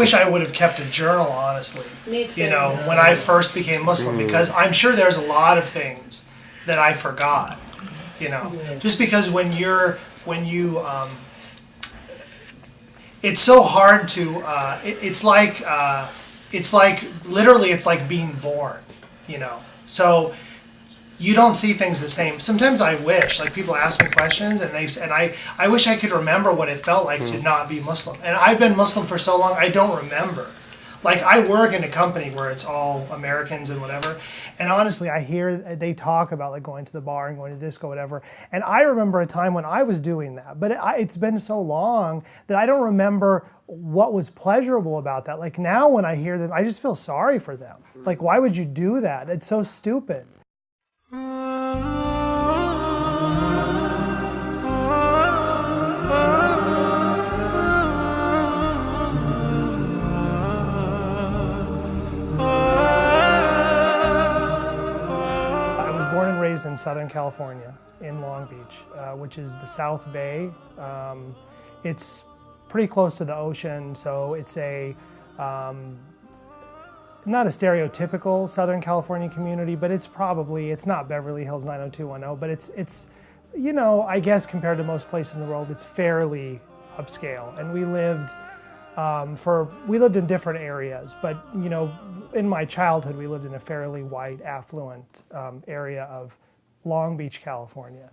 wish I would have kept a journal, honestly. Me too. You know, when I first became Muslim, because I'm sure there's a lot of things that I forgot. You know, just because when you, it's so hard to. It's like literally, it's like being born. You know, so. You don't see things the same. Sometimes I wish, like people ask me questions, and I wish I could remember what it felt like to not be Muslim. And I've been Muslim for so long, I don't remember. Like I work in a company where it's all Americans and whatever, and honestly, I hear they talk about like going to the bar and going to disco, whatever. And I remember a time when I was doing that, but it's been so long that I don't remember what was pleasurable about that. Like now, when I hear them, I just feel sorry for them. Like, why would you do that? It's so stupid. I was born and raised in Southern California, in Long Beach, which is the South Bay. It's pretty close to the ocean, so it's a not a stereotypical Southern California community, but it's not Beverly Hills 90210, but it's, you know, I guess compared to most places in the world, it's fairly upscale. And we lived in different areas, but, you know, in my childhood, we lived in a fairly white, affluent area of Long Beach, California.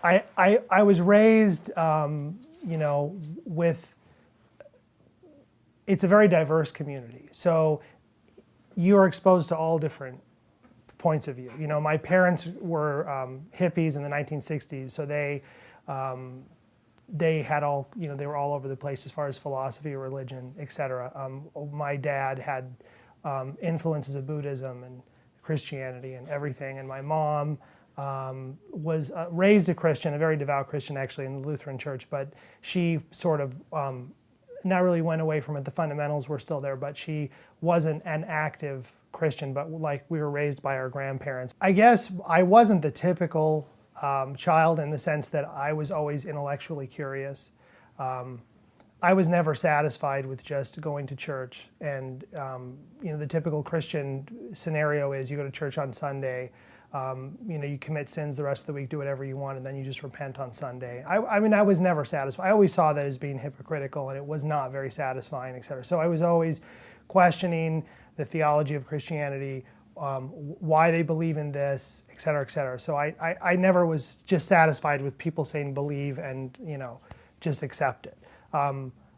I was raised, you know, with, it's a very diverse community. So you're exposed to all different points of view. You know, my parents were hippies in the 1960s, so they had all, you know, they were all over the place as far as philosophy, religion, etc. My dad had influences of Buddhism and Christianity and everything, and my mom was raised a Christian, a very devout Christian actually, in the Lutheran Church, but she sort of not really went away from it. The fundamentals were still there, but she wasn't an active Christian, but like we were raised by our grandparents. I guess I wasn't the typical child in the sense that I was always intellectually curious. I was never satisfied with just going to church. And you know, the typical Christian scenario is you go to church on Sunday, you know, you commit sins the rest of the week, do whatever you want, and then you just repent on Sunday. I mean, I was never satisfied. I always saw that as being hypocritical, and it was not very satisfying, etc. So I was always questioning the theology of Christianity, why they believe in this, etc., etc. So I never was just satisfied with people saying believe and, you know, just accept it.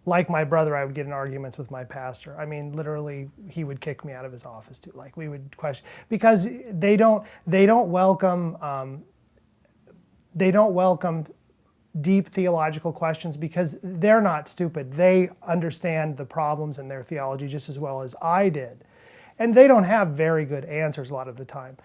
Like my brother, I would get in arguments with my pastor. I mean, literally, he would kick me out of his office too. Like we would question, because they don't welcome deep theological questions, because they're not stupid. They understand the problems in their theology just as well as I did, and they don't have very good answers a lot of the time.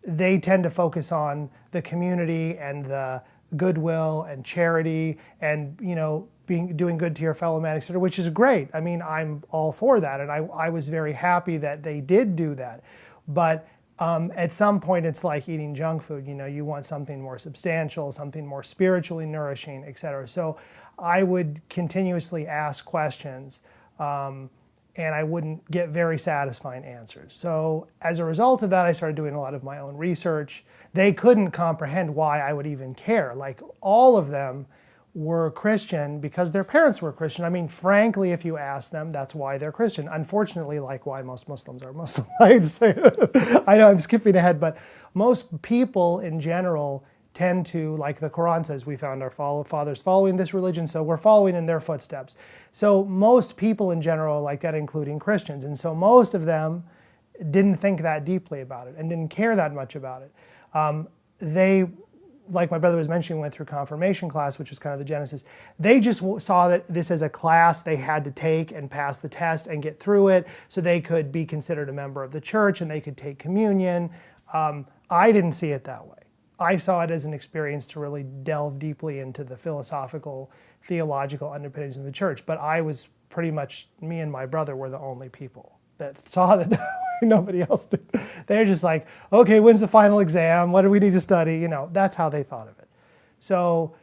They tend to focus on the community and the goodwill and charity and, you know, doing good to your fellow man, etc., which is great. I mean, I'm all for that, and I was very happy that they did do that. But at some point, it's like eating junk food. You know, you want something more substantial, something more spiritually nourishing, etc. So I would continuously ask questions, and I wouldn't get very satisfying answers. So as a result of that, I started doing a lot of my own research. They couldn't comprehend why I would even care. Like, all of them were Christian because their parents were Christian. I mean, frankly, if you ask them, that's why they're Christian. Unfortunately, like why most Muslims are Muslim. I hate to say it. I know I'm skipping ahead, but most people in general tend to, like the Quran says, we found our fathers following this religion, so we're following in their footsteps. So most people in general are like that, including Christians. And so most of them didn't think that deeply about it and didn't care that much about it. They, like my brother was mentioning, went through confirmation class, which was kind of the genesis. They just saw that this as a class they had to take and pass the test and get through it so they could be considered a member of the church and they could take communion. I didn't see it that way. I saw it as an experience to really delve deeply into the philosophical, theological underpinnings of the church. But I was pretty much, me and my brother were the only people that saw that. Nobody else did. They're just like, okay, when's the final exam? What do we need to study? You know, that's how they thought of it. So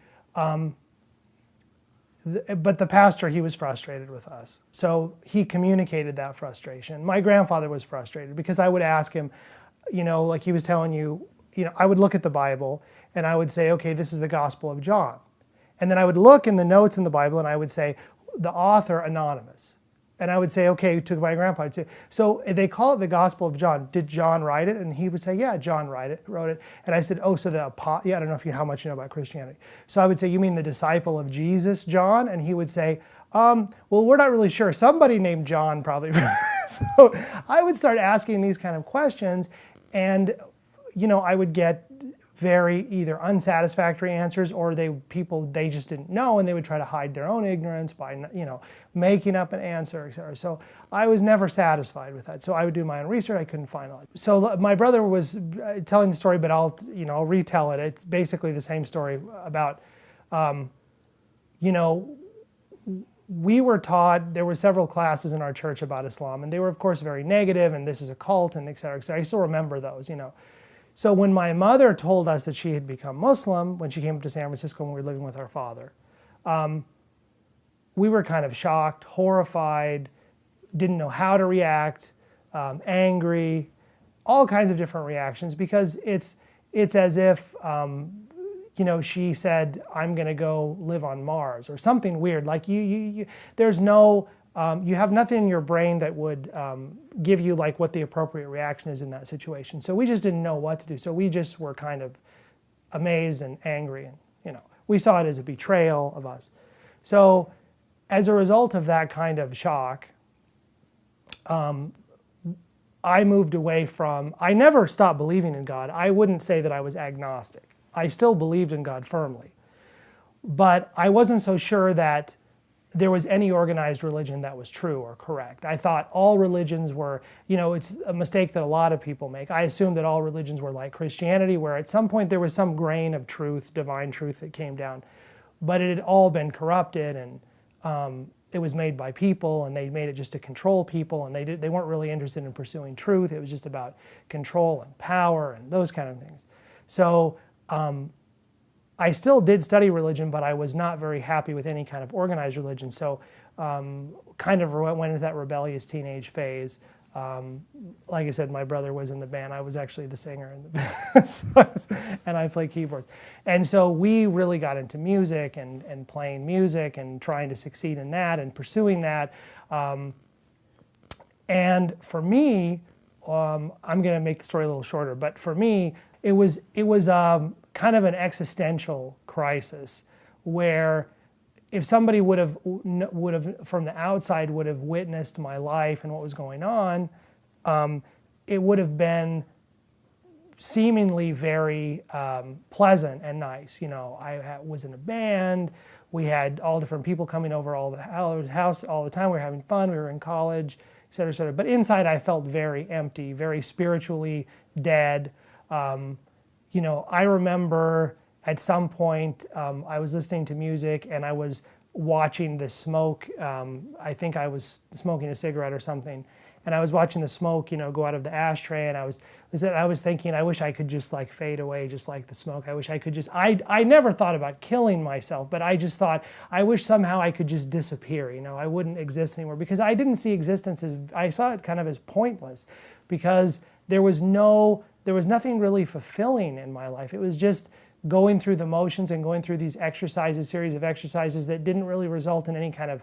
But the pastor, he was frustrated with us. So he communicated that frustration. My grandfather was frustrated because I would ask him, like he was telling you, I would look at the Bible and I would say, okay, this is the Gospel of John. And then I would look in the notes in the Bible and I would say, the author anonymous. And I would say, okay, to my grandpa, I'd say, so they call it the Gospel of John. Did John write it? And he would say, yeah, John wrote it. And I said, oh, so I don't know how much you know about Christianity. So I would say, you mean the disciple of Jesus, John? And he would say, well, we're not really sure. Somebody named John probably. So I would start asking these kind of questions, and I would get very either unsatisfactory answers, or they just didn't know, and they would try to hide their own ignorance by making up an answer, etc. So I was never satisfied with that. So I would do my own research. I couldn't find it. So my brother was telling the story, but I'll retell it. It's basically the same story about we were taught, there were several classes in our church about Islam, and they were of course very negative, and this is a cult, and etc. I still remember those, So when my mother told us that she had become Muslim when she came to San Francisco when we were living with our father, we were kind of shocked, horrified, didn't know how to react, angry, all kinds of different reactions, because it's as if she said, I'm going to go live on Mars or something weird. Like there's no, you have nothing in your brain that would give you like what the appropriate reaction is in that situation. So we just didn't know what to do. So we just were kind of amazed and angry, and we saw it as a betrayal of us. So as a result of that kind of shock, I moved away from, I never stopped believing in God. I wouldn't say that I was agnostic. I still believed in God firmly. But I wasn't so sure that there was any organized religion that was true or correct. I thought all religions were, it's a mistake that a lot of people make. I assumed that all religions were like Christianity, where at some point there was some grain of truth, divine truth that came down. But it had all been corrupted, and it was made by people, and they made it just to control people, and they weren't really interested in pursuing truth. It was just about control and power and those kind of things. So I still did study religion, but I was not very happy with any kind of organized religion. So kind of went into that rebellious teenage phase. Like I said, my brother was in the band. I was actually the singer in the band, and I played keyboards. And so we really got into music and playing music and trying to succeed in that and pursuing that. And for me, I'm going to make the story a little shorter, but for me, it was kind of an existential crisis, where if somebody would have from the outside would have witnessed my life and what was going on, it would have been seemingly very pleasant and nice. I was in a band. We had all different people coming over all the house all the time. We were having fun. We were in college, et cetera, et cetera. But inside, I felt very empty, very spiritually dead. I remember at some point I was listening to music and I was watching the smoke. I think I was smoking a cigarette or something, and I was watching the smoke, go out of the ashtray, and I was thinking, I wish I could just like fade away, just like the smoke. I wish I could just. I never thought about killing myself, but I just thought, I wish somehow I could just disappear. I wouldn't exist anymore, because I didn't see existence as, I saw it kind of as pointless, because there was nothing really fulfilling in my life. It was just going through the motions and going through these series of exercises that didn't really result in any kind of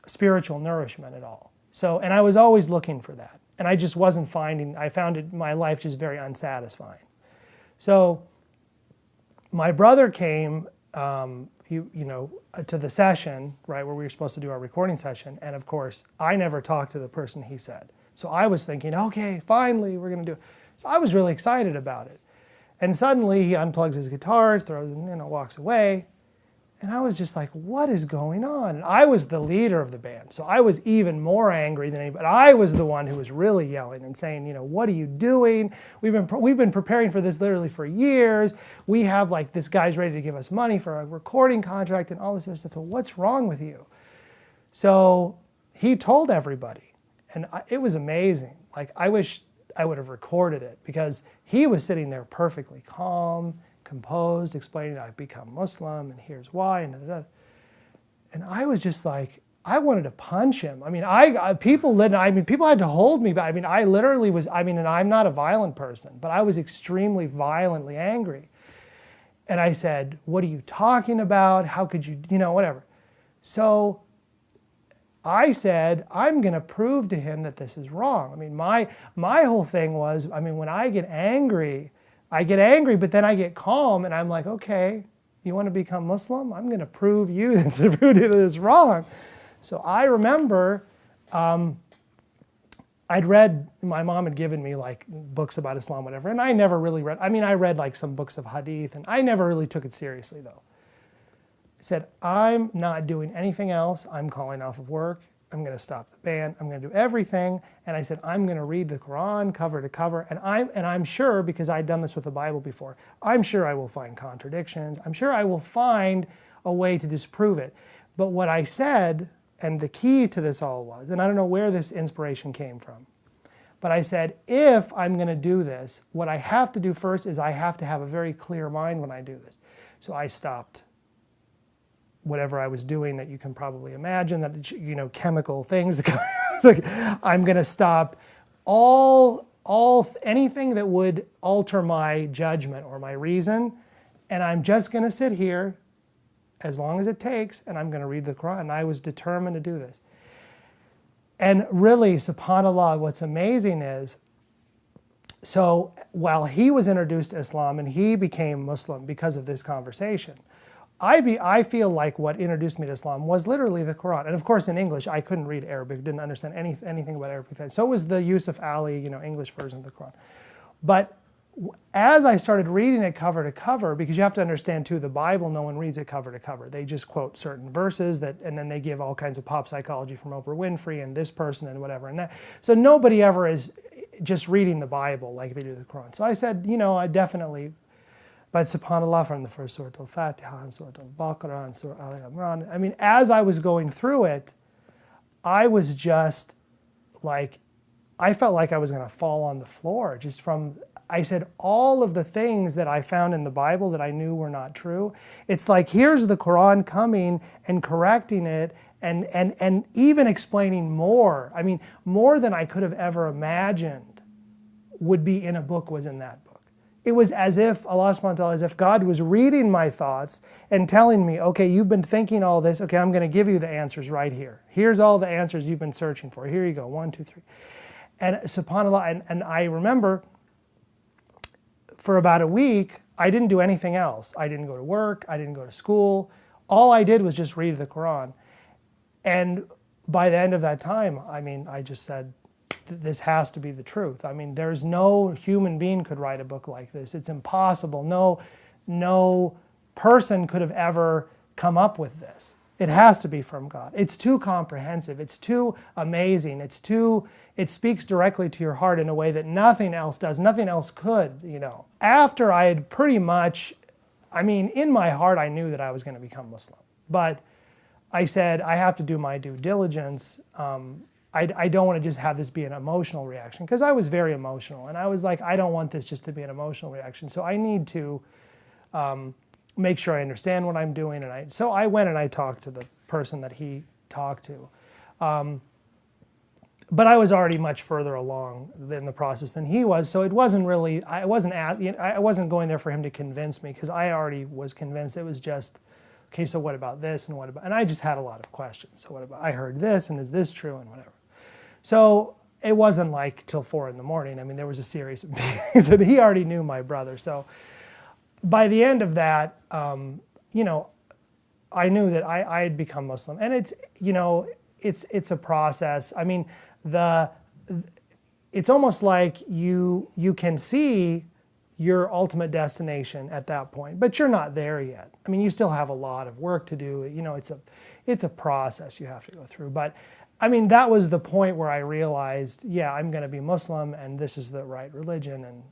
spiritual nourishment at all. So, and I was always looking for that, and I just wasn't finding. I found my life just very unsatisfying. So, my brother came, to the session, right, where we were supposed to do our recording session, and of course, I never talked to the person he said. So I was thinking, okay, finally, we're going to do it. So I was really excited about it. And suddenly he unplugs his guitar, throws it, walks away. And I was just like, what is going on? And I was the leader of the band, so I was even more angry than anybody. I was the one who was really yelling and saying, what are you doing? We've been preparing for this literally for years. We have like, this guy's ready to give us money for a recording contract and all this other stuff. So what's wrong with you? So he told everybody. And it was amazing. Like, I wish I would have recorded it, because he was sitting there perfectly calm, composed, explaining, I've become Muslim and here's why, and da, da, da. And I was just like, I wanted to punch him. I mean, people had to hold me, but I mean, I literally was, I mean, and I'm not a violent person, but I was extremely violently angry. And I said, what are you talking about? How could you, whatever. So I said, I'm going to prove to him that this is wrong. I mean, my whole thing was, I mean, when I get angry, but then I get calm and I'm like, okay, you want to become Muslim? I'm going to prove you that it is wrong. So I remember I'd read, my mom had given me like books about Islam, whatever, and I never really read, I mean, I read like some books of hadith, and I never really took it seriously though. I said, I'm not doing anything else. I'm calling off of work. I'm going to stop the band. I'm going to do everything. And I said, I'm going to read the Quran cover to cover. And I'm sure, because I'd done this with the Bible before, I'm sure I will find contradictions. I'm sure I will find a way to disprove it. But what I said, and the key to this all was, and I don't know where this inspiration came from, but I said, if I'm going to do this, what I have to do first is I have to have a very clear mind when I do this. So I stopped whatever I was doing that you can probably imagine, that, chemical things. Like, I'm going to stop anything that would alter my judgment or my reason, and I'm just going to sit here as long as it takes, and I'm going to read the Quran. And I was determined to do this. And really, subhanAllah, what's amazing is, so while he was introduced to Islam and he became Muslim because of this conversation, I feel like what introduced me to Islam was literally the Quran. And of course, in English, I couldn't read Arabic, didn't understand anything about Arabic. So was the Yusuf Ali, English version of the Quran. But as I started reading it cover to cover, because you have to understand too, the Bible, no one reads it cover to cover. They just quote certain verses and then they give all kinds of pop psychology from Oprah Winfrey and this person and whatever and that. So nobody ever is just reading the Bible like they do the Quran. So I said, I definitely. But subhanAllah, from the first Surah Al-Fatiha and Surah Al-Baqarah and Surah Al-Imran, I mean, as I was going through it, I was just like, I felt like I was going to fall on the floor just from, I said, all of the things that I found in the Bible that I knew were not true. It's like, here's the Quran coming and correcting it and even explaining more. I mean, more than I could have ever imagined would be in a book was in that book. It was as if Allah subhanahu wa ta'ala, as if God was reading my thoughts and telling me, okay, you've been thinking all this, okay, I'm going to give you the answers right here. Here's all the answers you've been searching for. Here you go, 1, 2, 3. And subhanAllah, and I remember for about a week, I didn't do anything else. I didn't go to work, I didn't go to school. All I did was just read the Quran. And by the end of that time, I mean, I just said, this has to be the truth. I mean, there's no human being could write a book like this. It's impossible. No person could have ever come up with this. It has to be from God. It's too comprehensive. It's too amazing. It speaks directly to your heart in a way that nothing else does. Nothing else could, After I had pretty much, I mean, in my heart, I knew that I was going to become Muslim. But I said, I have to do my due diligence. I don't want to just have this be an emotional reaction, because I was very emotional. And I was like, I don't want this just to be an emotional reaction. So I need to make sure I understand what I'm doing. So I went and I talked to the person that he talked to. But I was already much further along in the process than he was. So it wasn't really, I wasn't going there for him to convince me, because I already was convinced. It was just, okay, so what about this and what about, and I just had a lot of questions. So what about, I heard this and is this true and whatever. So it wasn't like till 4 in the morning. I mean, there was a series of meetings, and he already knew my brother. So by the end of that, I knew that I had become Muslim. And it's a process. I mean, it's almost like you can see your ultimate destination at that point, but you're not there yet. I mean, you still have a lot of work to do. It's a process you have to go through. But I mean, that was the point where I realized, yeah, I'm going to be Muslim, and this is the right religion. And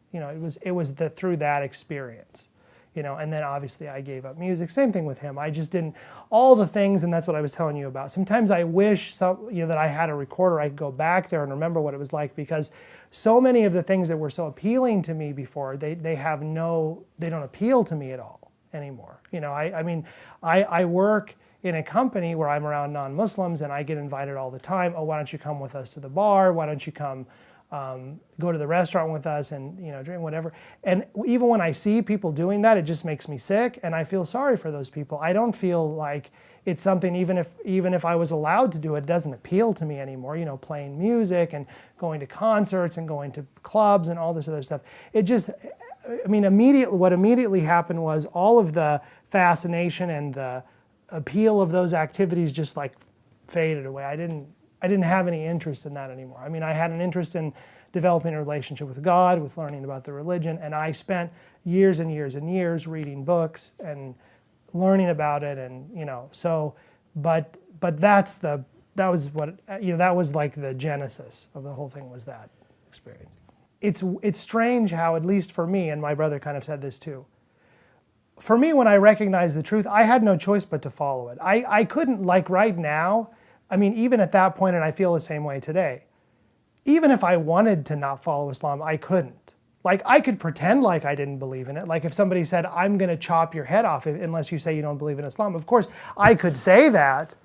it was through that experience, And then obviously I gave up music. Same thing with him. I just didn't all the things, and that's what I was telling you about. Sometimes I wish that I had a recorder. I could go back there and remember what it was like, because so many of the things that were so appealing to me before, they don't appeal to me at all anymore. I mean, I work in a company where I'm around non-Muslims and I get invited all the time. Oh, why don't you come with us to the bar? Why don't you come go to the restaurant with us and drink whatever. And even when I see people doing that, it just makes me sick, and I feel sorry for those people. I don't feel like it's something, even if I was allowed to do it, it doesn't appeal to me anymore. Playing music and going to concerts and going to clubs and all this other stuff. It just, what immediately happened was all of the fascination and the appeal of those activities just like faded away. I didn't have any interest in that anymore. I had an interest in developing a relationship with God, with learning about the religion, and I spent years and years and years reading books and learning about it, and but that was like the genesis of the whole thing, was that experience. It's strange how, at least for me, and my brother kind of said this too, for me, when I recognized the truth, I had no choice but to follow it. I couldn't, like right now, even at that point, and I feel the same way today, even if I wanted to not follow Islam, I couldn't. Like, I could pretend like I didn't believe in it. Like, if somebody said, I'm going to chop your head off unless you say you don't believe in Islam, of course, I could say that,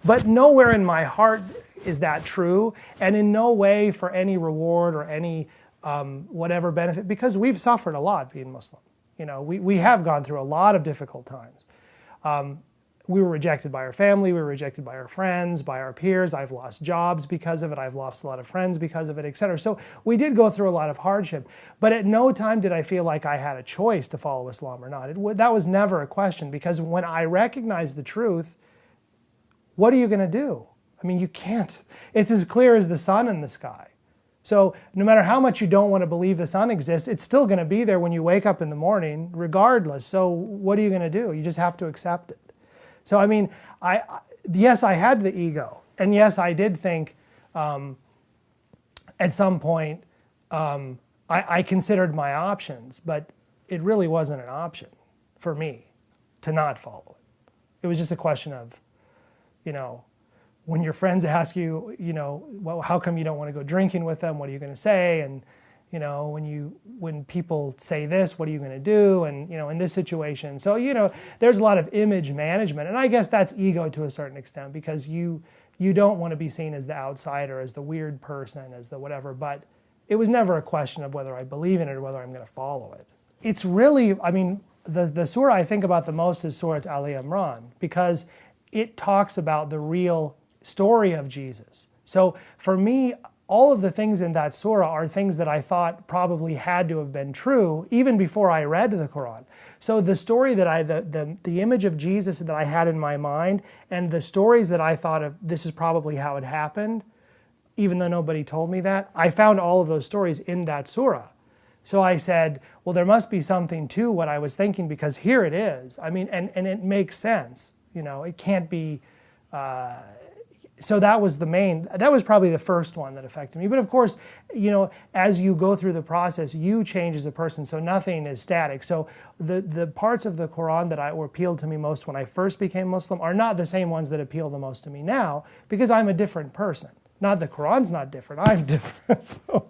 but nowhere in my heart is that true, and in no way for any reward or any whatever benefit, because we've suffered a lot being Muslim. We have gone through a lot of difficult times. We were rejected by our family, we were rejected by our friends, by our peers. I've lost jobs because of it, I've lost a lot of friends because of it, etc. So we did go through a lot of hardship, but at no time did I feel like I had a choice to follow Islam or not. That was never a question, because when I recognized the truth, what are you going to do? You can't. It's as clear as the sun in the sky. So no matter how much you don't want to believe the sun exists, it's still going to be there when you wake up in the morning, regardless. So what are you going to do? You just have to accept it. So yes, I had the ego, and yes, I did think at some point I considered my options, but it really wasn't an option for me to not follow it. It was just a question of, when your friends ask you, well, how come you don't want to go drinking with them? What are you going to say? And when people say this, what are you going to do? And in this situation, so there's a lot of image management, and I guess that's ego to a certain extent, because you don't want to be seen as the outsider, as the weird person, as the whatever. But it was never a question of whether I believe in it or whether I'm going to follow it. It's really, the surah I think about the most is Surah Al Imran, because it talks about the real story of Jesus. So for me, all of the things in that surah are things that I thought probably had to have been true even before I read the Quran. So the story that the image of Jesus that I had in my mind, and the stories that I thought of, this is probably how it happened, even though nobody told me that, I found all of those stories in that surah. So I said, well, there must be something to what I was thinking, because here it is. And it makes sense. It can't be. So that was probably the first one that affected me. But of course, as you go through the process, you change as a person, so nothing is static. So the parts of the Quran that appealed to me most when I first became Muslim are not the same ones that appeal the most to me now, because I'm a different person. Not the Quran's not different, I'm different. So.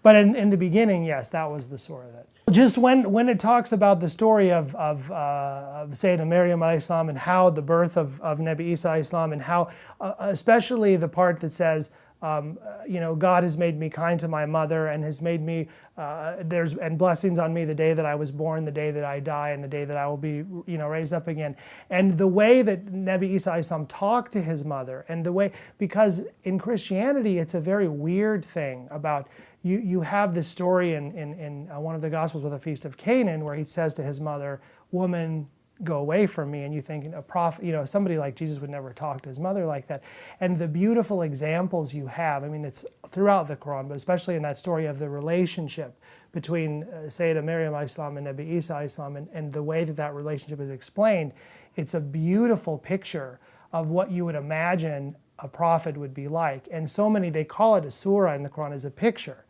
But in the beginning, yes, that was the surah that. Just when it talks about the story of Sayyidah Maryam alayhi salam, and how the birth of Nabi Isa alayhi salam, and how, especially the part that says, God has made me kind to my mother, and has made me, and blessings on me the day that I was born, the day that I die, and the day that I will be, raised up again. And the way that Nabi Isa alayhi salam talked to his mother, and the way, because in Christianity, it's a very weird thing about, you have this story in one of the Gospels with the Feast of Canaan, where he says to his mother, woman, go away from me. And you think a prophet, somebody like Jesus would never talk to his mother like that. And the beautiful examples you have, it's throughout the Quran, but especially in that story of the relationship between Sayyidah Maryam alayhi salam and Nabi Isa alayhi salam, and the way that relationship is explained, it's a beautiful picture of what you would imagine a prophet would be like. And so many, they call it a surah in the Quran, as a picture.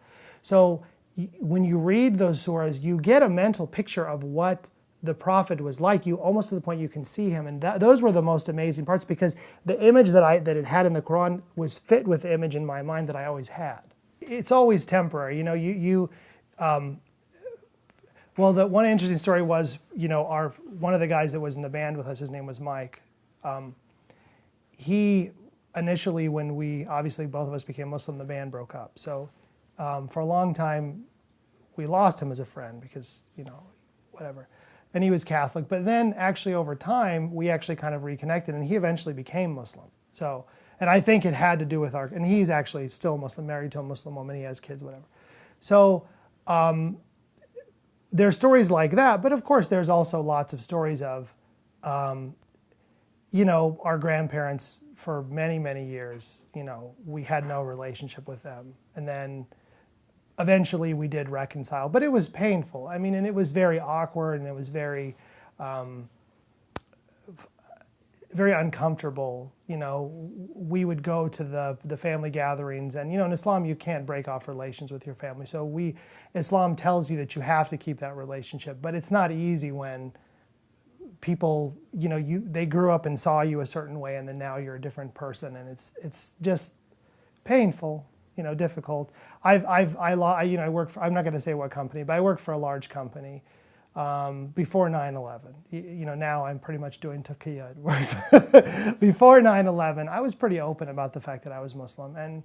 So when you read those surahs, you get a mental picture of what the prophet was like, almost to the point you can see him. And those were the most amazing parts, because the image that it had in the Quran was fit with the image in my mind that I always had. It's always temporary. Well, the one interesting story was, one of the guys that was in the band with us, his name was Mike. he initially, when we obviously both of us became Muslim, the band broke up. So for a long time, we lost him as a friend because, whatever. And he was Catholic. But then actually over time, we actually kind of reconnected, and he eventually became Muslim. So, and I think it had to do with and he's actually still Muslim, married to a Muslim woman, he has kids, whatever. So there's stories like that, but of course there's also lots of stories of, our grandparents for many, many years, we had no relationship with them. And then eventually we did reconcile, but it was painful. I mean, and it was very awkward, and it was very, very uncomfortable. We would go to the family gatherings, and in Islam you can't break off relations with your family. So Islam tells you that you have to keep that relationship, but it's not easy when people, they grew up and saw you a certain way, and then now you're a different person, and it's just painful, difficult. I work for, I'm not going to say what company, but I worked for a large company before 9/11. Now I'm pretty much doing taqiyya at work. Before 9/11, I was pretty open about the fact that I was Muslim, and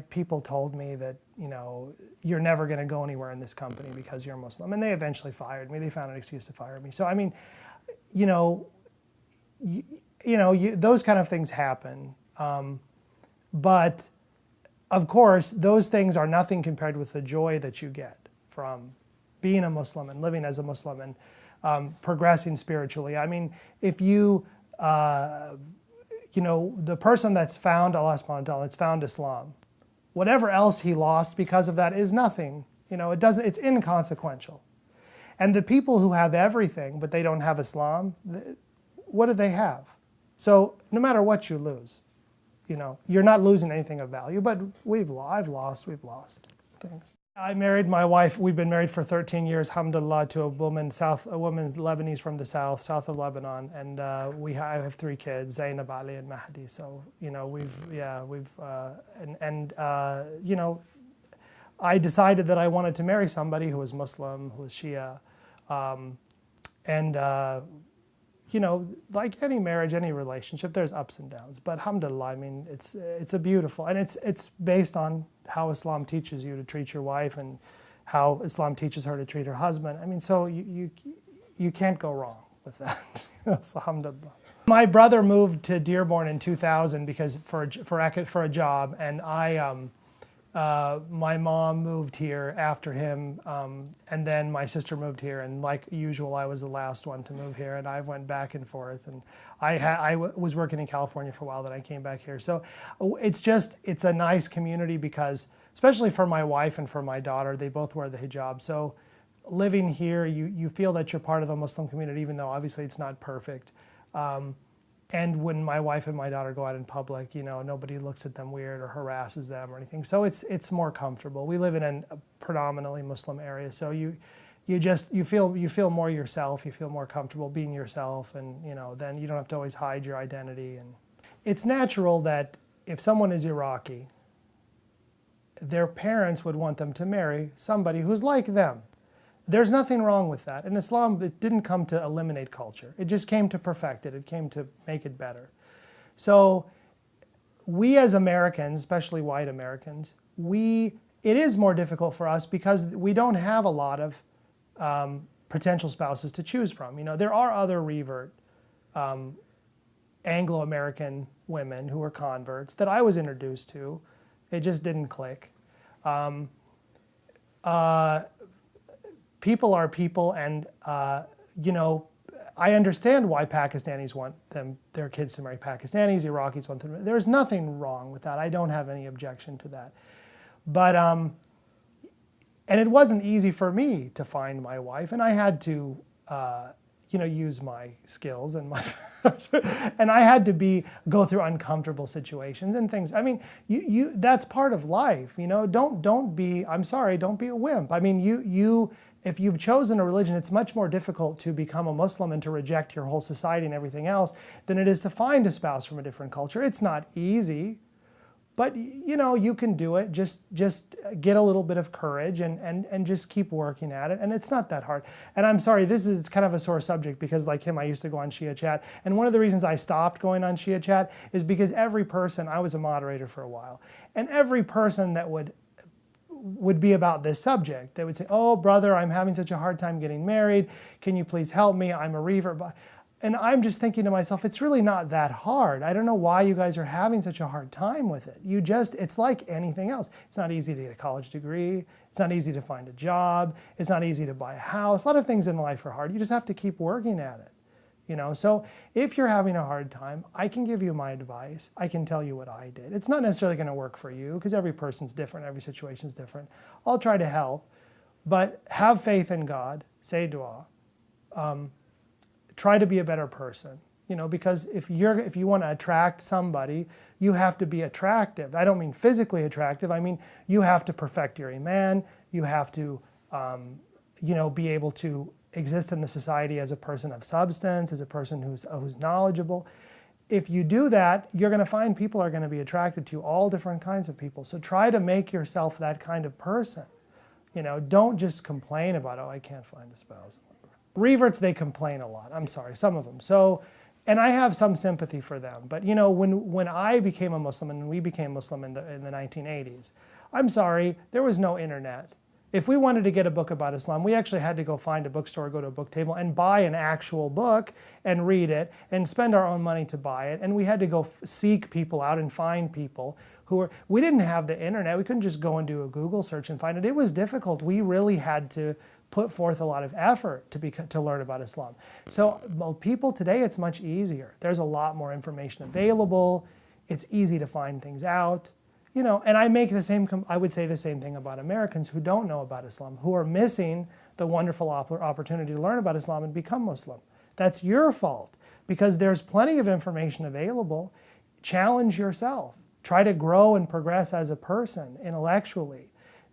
people told me that you're never going to go anywhere in this company because you're Muslim, and they eventually fired me. They found an excuse to fire me. So I mean, those kind of things happen, but of course those things are nothing compared with the joy that you get from being a Muslim and living as a Muslim and progressing spiritually. I mean, if you, the person that's found Allah subhanahu wa ta'ala, that's found Islam, whatever else he lost because of that is nothing. It's inconsequential. And the people who have everything but they don't have Islam, what do they have? So no matter what you lose, you're not losing anything of value, but we've lost things. I married my wife. We've been married for 13 years, alhamdulillah, to a woman Lebanese from the south of Lebanon, and I have 3 kids, Zainab, Ali, and Mahdi. So I decided that I wanted to marry somebody who was Muslim, who was Shia, like any marriage, any relationship, there's ups and downs. But alhamdulillah, I mean, it's a beautiful, and it's based on how Islam teaches you to treat your wife and how Islam teaches her to treat her husband. I mean, so you can't go wrong with that. So alhamdulillah. My brother moved to Dearborn in 2000 because for a job, and my mom moved here after him, and then my sister moved here, and like usual, I was the last one to move here, and I went back and forth, and I was working in California for a while, then I came back here. So it's a nice community because, especially for my wife and for my daughter, they both wear the hijab. So living here, you feel that you're part of a Muslim community, even though obviously it's not perfect. And when my wife and my daughter go out in public, nobody looks at them weird or harasses them or anything. So it's more comfortable. We live in a predominantly Muslim area, so you feel more yourself. You feel more comfortable being yourself, and then you don't have to always hide your identity. And it's natural that if someone is Iraqi, their parents would want them to marry somebody who's like them. There's nothing wrong with that. In Islam, it didn't come to eliminate culture. It just came to perfect it. It came to make it better. So we as Americans, especially white Americans, it is more difficult for us because we don't have a lot of potential spouses to choose from. There are other revert Anglo-American women who are converts that I was introduced to. It just didn't click. People are people, and I understand why Pakistanis want their kids to marry Pakistanis, Iraqis want them. There's nothing wrong with that. I don't have any objection to that. But and it wasn't easy for me to find my wife, and I had to use my skills and my and I had to go through uncomfortable situations and things. I mean, that's part of life. Don't be a wimp. I mean, if you've chosen a religion, it's much more difficult to become a Muslim and to reject your whole society and everything else than it is to find a spouse from a different culture. It's not easy, But you know, you can do it. Just get a little bit of courage and just keep working at it. And it's not that hard. And I'm sorry, it's kind of a sore subject because like him, I used to go on Shia Chat. And one of the reasons I stopped going on Shia Chat is because every person, I was a moderator for a while, and every person that would be about this subject, they would say, oh brother, I'm having such a hard time getting married. Can you please help me? I'm a revert. And I'm just thinking to myself, it's really not that hard. I don't know why you guys are having such a hard time with it. It's like anything else. It's not easy to get a college degree. It's not easy to find a job. It's not easy to buy a house. A lot of things in life are hard. You just have to keep working at it. You know, so if you're having a hard time, I can give you my advice. I can tell you what I did. It's not necessarily going to work for you because every person's different. Every situation's different. I'll try to help, but have faith in God. Say dua. Try to be a better person, you know, because if you want to attract somebody, you have to be attractive. I don't mean physically attractive. I mean, you have to perfect your iman. You have to, you know, be able to exist in the society as a person of substance, as a person who's knowledgeable. If you do that, you're going to find people are going to be attracted to you, all different kinds of people. So try to make yourself that kind of person. You know, don't just complain about, oh, I can't find a spouse. Reverts, they complain a lot. I'm sorry, some of them. So, and I have some sympathy for them. But you know, when I became a Muslim and we became Muslim in the 1980s, I'm sorry, there was no internet. If we wanted to get a book about Islam, we actually had to go find a bookstore, go to a book table, and buy an actual book and read it and spend our own money to buy it. And we had to go seek people out and find people who were, we didn't have the internet. We couldn't just go and do a Google search and find it. It was difficult. We really had to put forth a lot of effort to learn about Islam. So well, people today, it's much easier. There's a lot more information available. It's easy to find things out. You know, and I would say the same thing about Americans who don't know about Islam, who are missing the wonderful opportunity to learn about Islam and become Muslim. That's your fault because there's plenty of information available. Challenge yourself. Try to grow and progress as a person intellectually.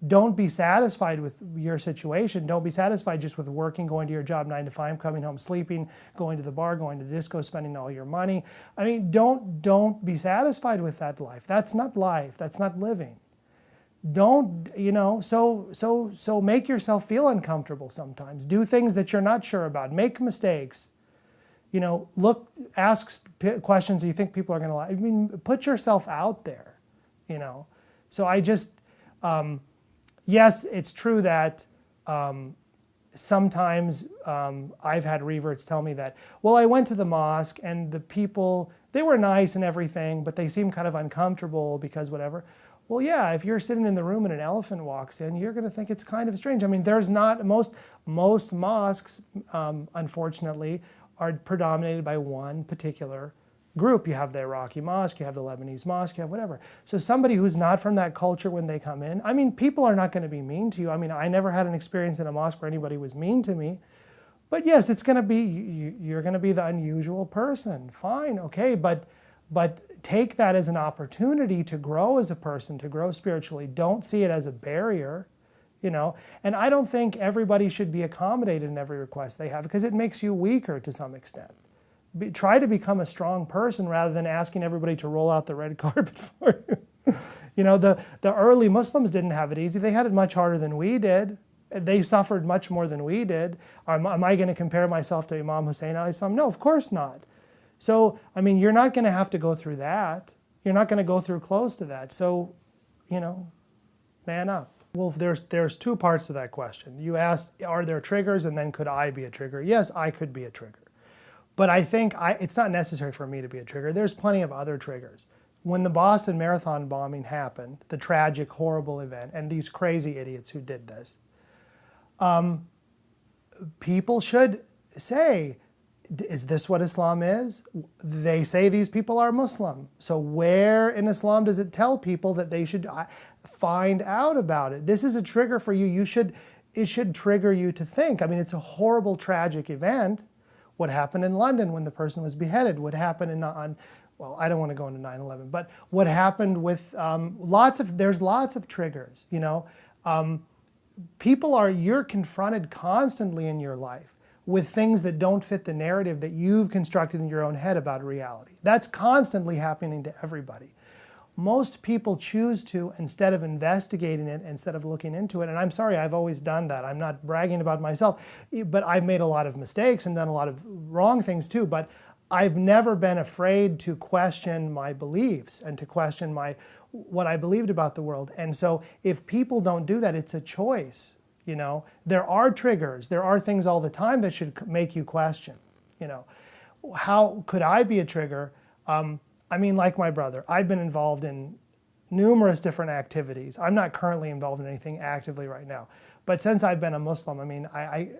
Don't be satisfied with your situation. Don't be satisfied just with working, going to your job 9 to 5, coming home, sleeping, going to the bar, going to the disco, spending all your money. I mean, don't be satisfied with that life. That's not life. That's not living. Don't, you know, so make yourself feel uncomfortable sometimes. Do things that you're not sure about. Make mistakes. You know, ask questions that you think people are going to like. I mean, put yourself out there, you know. So I just, yes, it's true that sometimes I've had reverts tell me that, well, I went to the mosque and the people, they were nice and everything, but they seemed kind of uncomfortable because whatever. Well, yeah, if you're sitting in the room and an elephant walks in, you're going to think it's kind of strange. I mean, there's not, most mosques, unfortunately, are predominated by one particular group. You have the Iraqi mosque, you have the Lebanese mosque, you have whatever. So somebody who's not from that culture when they come in, I mean, people are not going to be mean to you. I mean, I never had an experience in a mosque where anybody was mean to me. But yes, it's going to be, you're going to be the unusual person. Fine, okay, but take that as an opportunity to grow as a person, to grow spiritually. Don't see it as a barrier, you know. And I don't think everybody should be accommodated in every request they have because it makes you weaker to some extent. Try to become a strong person rather than asking everybody to roll out the red carpet for you. You know, the early Muslims didn't have it easy. They had it much harder than we did. They suffered much more than we did. Am I going to compare myself to Imam Hussein alayhi salam? No, of course not. So, I mean, you're not going to have to go through that. You're not going to go through close to that. So, you know, man up. Well, there's two parts to that question. You asked, are there triggers? And then could I be a trigger? Yes, I could be a trigger. But I think it's not necessary for me to be a trigger. There's plenty of other triggers. When the Boston Marathon bombing happened, the tragic, horrible event, and these crazy idiots who did this, people should say, is this what Islam is? They say these people are Muslim. So where in Islam does it tell people that they should find out about it? This is a trigger for you. It should trigger you to think. I mean, it's a horrible, tragic event. What happened in London when the person was beheaded? What happened well, I don't want to go into 9/11, but what happened with there's lots of triggers, you know. You're confronted constantly in your life with things that don't fit the narrative that you've constructed in your own head about reality. That's constantly happening to everybody. most people choose to, instead of investigating it, instead of looking into it. And I'm sorry, I've always done that. I'm not bragging about myself, but I've made a lot of mistakes and done a lot of wrong things too. But I've never been afraid to question my beliefs and to question what I believed about the world. And so if people don't do that, it's a choice. You know, there are triggers. There are things all the time that should make you question. You know, how could I be a trigger? I mean, like my brother, I've been involved in numerous different activities. I'm not currently involved in anything actively right now. But since I've been a Muslim, I mean,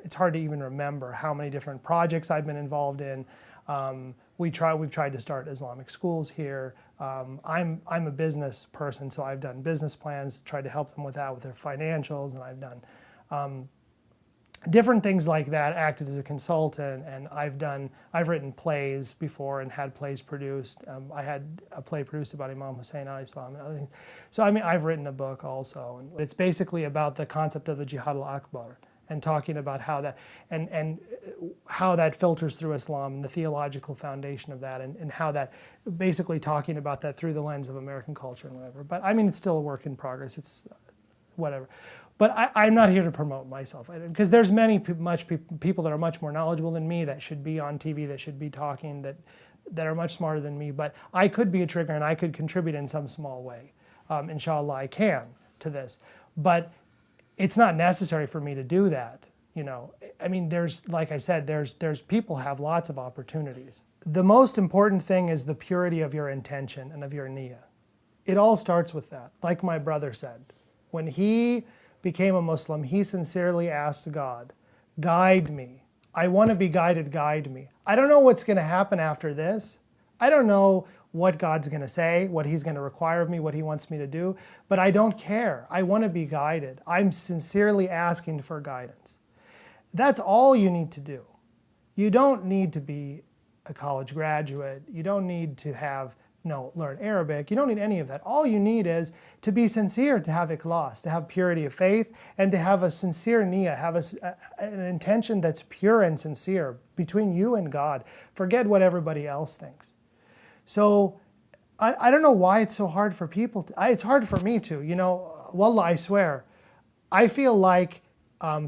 it's hard to even remember how many different projects I've been involved in. We've tried to start Islamic schools here. I'm a business person, so I've done business plans, tried to help them with that, with their financials, and I've done different things like that, acted as a consultant, and I've written plays before and had plays produced. I had a play produced about Imam Hussein al-Islam and other things. So I mean, I've written a book also, and it's basically about the concept of the Jihad al-Akbar and talking about how that and how that filters through Islam and the theological foundation of that, and how that, basically talking about that through the lens of American culture and whatever. But I mean, it's still a work in progress. It's whatever. But I'm not here to promote myself, because there's people that are much more knowledgeable than me that should be on TV, that should be talking, that are much smarter than me. But I could be a trigger and I could contribute in some small way. Inshallah, I can to this. But it's not necessary for me to do that. You know, I mean, like I said, there's people have lots of opportunities. The most important thing is the purity of your intention and of your niyyah. It all starts with that. Like my brother said, when he became a Muslim, he sincerely asked God, guide me. I want to be guided, guide me. I don't know what's going to happen after this. I don't know what God's going to say, what he's going to require of me, what he wants me to do, but I don't care. I want to be guided. I'm sincerely asking for guidance. That's all you need to do. You don't need to be a college graduate. You don't need to learn Arabic. You don't need any of that. All you need is to be sincere, to have ikhlas, to have purity of faith, and to have a sincere niyyah, have an intention that's pure and sincere between you and God. Forget what everybody else thinks. So I don't know why it's so hard for people. It's hard for me too. You know, wallah, I swear, I feel like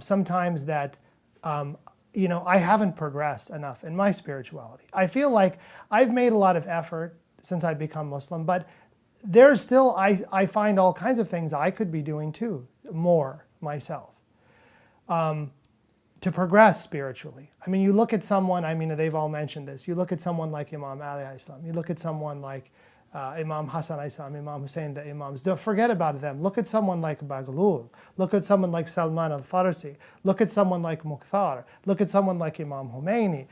sometimes that you know, I haven't progressed enough in my spirituality. I feel like I've made a lot of effort since I've become Muslim, but there's still, I find all kinds of things I could be doing too, more myself, to progress spiritually. I mean, you look at someone, I mean, they've all mentioned this, you look at someone like Imam Ali Islam, you look at someone like Imam Hassan Islam, Imam Hussein, the Imams, don't forget about them. Look at someone like Baghlul, look at someone like Salman al-Farsi, look at someone like Mukhtar, look at someone like Imam Khomeini.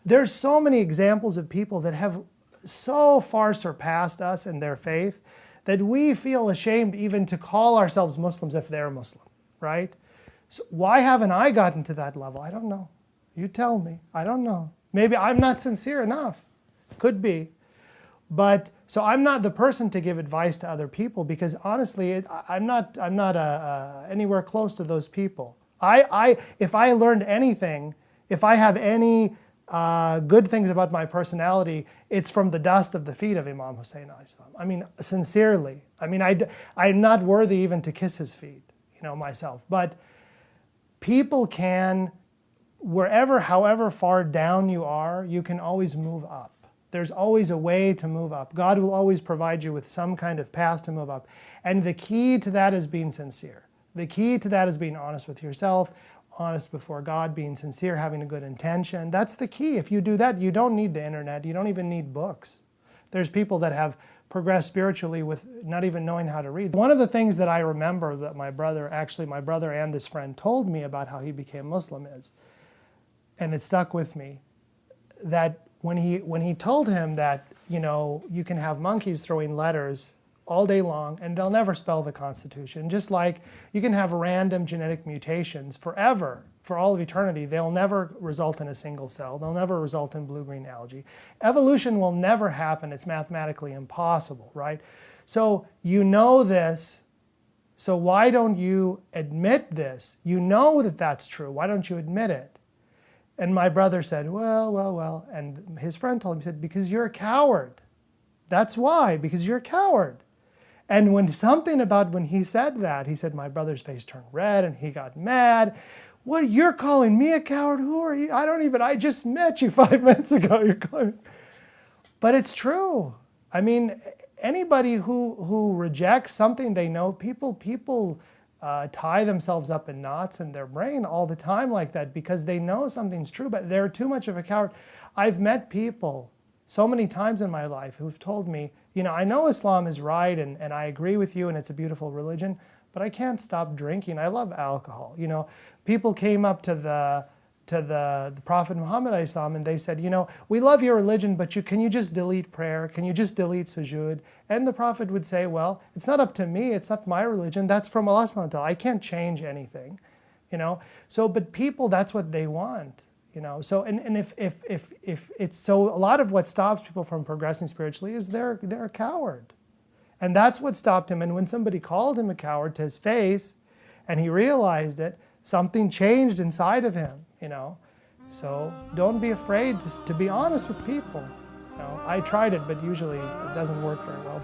There's so many examples of people that have so far surpassed us in their faith that we feel ashamed even to call ourselves Muslims if they're Muslim, right? So why haven't I gotten to that level? I don't know. You tell me. I don't know. Maybe I'm not sincere enough. Could be. But so I'm not the person to give advice to other people, because honestly, I'm not anywhere close to those people. If I learned anything, if I have any good things about my personality, it's from the dust of the feet of Imam Hussein al-Islam. I mean, sincerely. I mean, I'm not worthy even to kiss his feet, you know, myself. But people can, however far down you are, you can always move up. There's always a way to move up. God will always provide you with some kind of path to move up. And the key to that is being sincere. The key to that is being honest with yourself, honest before God, being sincere, having a good intention. That's the key. If you do that, you don't need the internet. You don't even need books. There's people that have progressed spiritually with not even knowing how to read. One of the things that I remember that my brother and this friend told me about how he became Muslim is, and it stuck with me, that when he told him that, you know, you can have monkeys throwing letters all day long and they'll never spell the Constitution, just like you can have random genetic mutations forever, for all of eternity, they'll never result in a single cell, they'll never result in blue-green algae. Evolution will never happen, it's mathematically impossible, right? So you know this, so why don't you admit this? You know that that's true, why don't you admit it? And my brother said, well, and his friend told him, he said, because you're a coward. That's why, because you're a coward. And when he said that, he said, my brother's face turned red and he got mad. What, you're calling me a coward? Who are you? I just met you 5 minutes ago. You're calling. But it's true. I mean, anybody who rejects something they know, people tie themselves up in knots in their brain all the time like that because they know something's true, but they're too much of a coward. I've met people so many times in my life who've told me, I know Islam is right and I agree with you and it's a beautiful religion, but I can't stop drinking. I love alcohol. People came up to the Prophet Muhammad and they said, we love your religion, but can you just delete prayer? Can you just delete sujood? And the Prophet would say, well, it's not up to me. It's not my religion. That's from Allah subhanahu wa ta'ala. I can't change anything, So, but people, that's what they want, So, and if it's so, a lot of what stops people from progressing spiritually is they're a coward. And that's what stopped him. And when somebody called him a coward to his face and he realized it, something changed inside of him, So don't be afraid to be honest with people. I tried it, but usually it doesn't work very well.